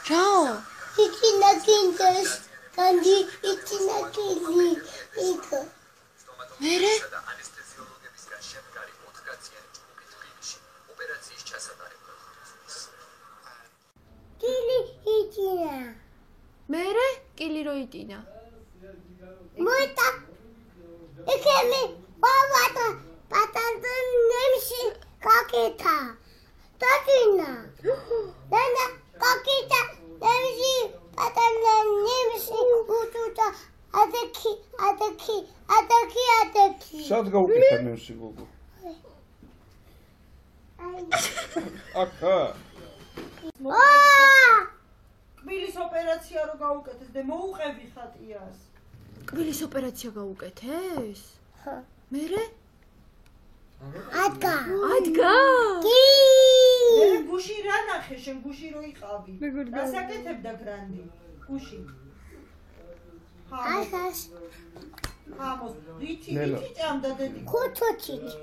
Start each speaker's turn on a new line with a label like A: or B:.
A: Ciao.
B: Ichina kindes, kandi ichina kili, iko.
A: Mere?
B: Kili ichina.
A: Mere? Kili რო იტინა.
B: Მოიტა. ეკემი ბავადა პატარდა ნემში კაკეთა. დაგინა. დანა კაკეთა ნემში პატარდა ნემში უთუთა ადექი.
C: სად გავუკეთა ნემში გოგო? აკა.
D: კბილის ოპერაცია რო გაუკეთეს და მოუყევი ხატიას.
A: კბილის ოპერაცია გაუკეთეს?
B: ხო.
A: მერე?
B: ადგა.
A: ადგა?
D: მე გუში რა ნახე, შენ გუში რო იყავი. დასაკეთებდა გრანდი. გუში.
B: ახას
D: ჰამოს, რითი ჭამდა დედი?
B: ხუთოჩით.